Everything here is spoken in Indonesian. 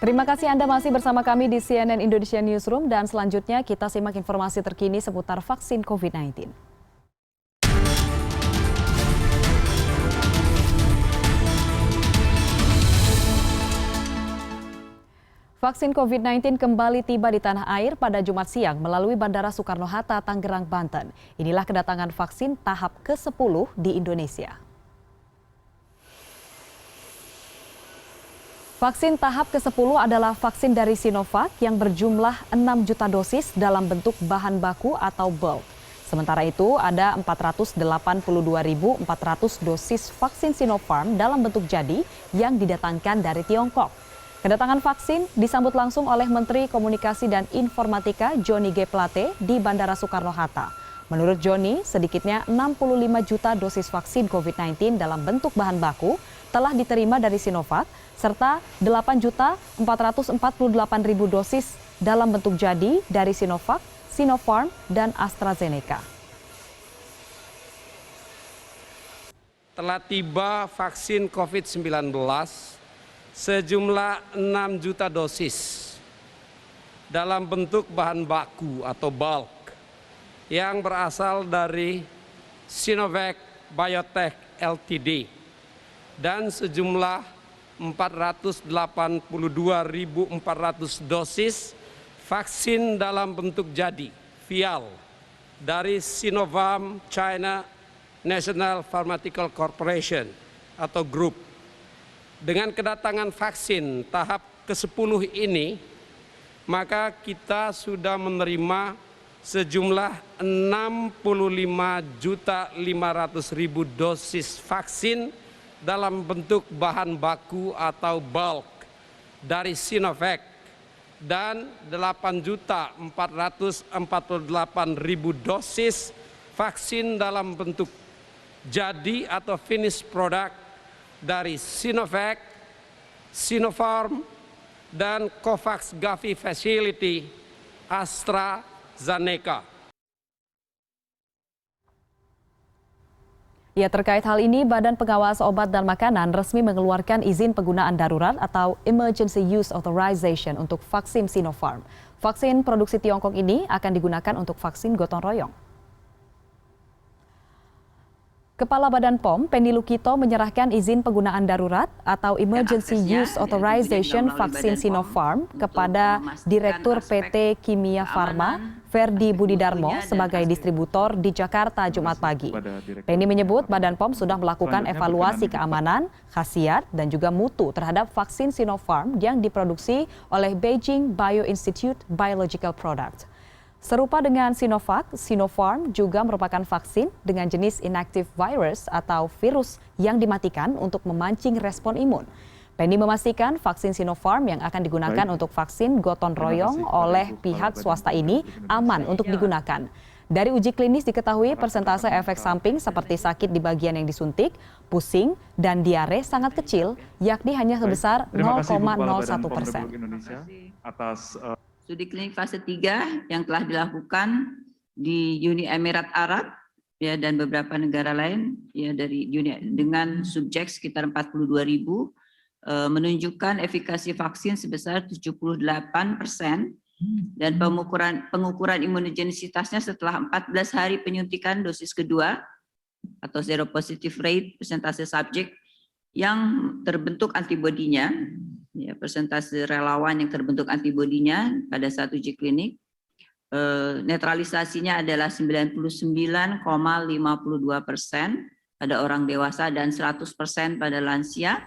Terima kasih Anda masih bersama kami di CNN Indonesia Newsroom dan selanjutnya kita simak informasi terkini seputar vaksin COVID-19. Vaksin COVID-19 kembali tiba di tanah air pada Jumat siang melalui Bandara Soekarno-Hatta, Tangerang, Banten. Inilah kedatangan vaksin tahap ke-10 di Indonesia. Vaksin tahap ke-10 adalah vaksin dari Sinovac yang berjumlah 6 juta dosis dalam bentuk bahan baku atau bulk. Sementara itu ada 482.400 dosis vaksin Sinopharm dalam bentuk jadi yang didatangkan dari Tiongkok. Kedatangan vaksin disambut langsung oleh Menteri Komunikasi dan Informatika Johnny G. Plate di Bandara Soekarno-Hatta. Menurut Johnny, sedikitnya 65 juta dosis vaksin COVID-19 dalam bentuk bahan baku telah diterima dari Sinovac, serta 8.448.000 dosis dalam bentuk jadi dari Sinovac, Sinopharm, dan AstraZeneca. Telah tiba vaksin COVID-19 sejumlah 6 juta dosis dalam bentuk bahan baku atau bulk yang berasal dari Sinovac Biotech Ltd dan sejumlah 482.400 dosis vaksin dalam bentuk jadi vial dari Sinopharm China National Pharmaceutical Corporation atau Group. Dengan kedatangan vaksin tahap ke-10 ini, maka kita sudah menerima sejumlah 65.500.000 dosis vaksin dalam bentuk bahan baku atau bulk dari Sinovac dan 8.448.000 dosis vaksin dalam bentuk jadi atau finished product dari Sinovac, Sinopharm, dan COVAX Gavi Facility AstraZeneca. Ya, terkait hal ini, Badan Pengawas Obat dan Makanan resmi mengeluarkan izin penggunaan darurat atau Emergency Use Authorization untuk vaksin Sinopharm. Vaksin produksi Tiongkok ini akan digunakan untuk vaksin gotong royong. Kepala Badan POM, Penny Lukito, menyerahkan izin penggunaan darurat atau Emergency Use Authorization vaksin Sinopharm kepada Direktur PT Kimia Farma, Ferdi Budidarmo, sebagai distributor di Jakarta Jumat pagi. Penny menyebut Badan POM sudah melakukan evaluasi keamanan, khasiat, dan juga mutu terhadap vaksin Sinopharm yang diproduksi oleh Beijing Bioinstitute Biological Products. Serupa dengan Sinovac, Sinopharm juga merupakan vaksin dengan jenis inactive virus atau virus yang dimatikan untuk memancing respon imun. Penny memastikan vaksin Sinopharm yang akan digunakan untuk vaksin gotong royong oleh pihak swasta ini aman untuk digunakan. Dari uji klinis diketahui persentase efek samping seperti sakit di bagian yang disuntik, pusing, dan diare sangat kecil, yakni hanya sebesar 0,01%. Studi klinik fase 3 yang telah dilakukan di Uni Emirat Arab ya, dan beberapa negara lain ya, dari dengan subjek sekitar 42.000 menunjukkan efikasi vaksin sebesar 78% dan pengukuran imunogenisitasnya setelah 14 hari penyuntikan dosis kedua atau zero positive rate persentase subjek yang terbentuk antibodinya. Ya, persentase relawan yang terbentuk antibodinya pada saat uji klinik netralisasinya adalah 99,52% pada orang dewasa dan 100% pada lansia.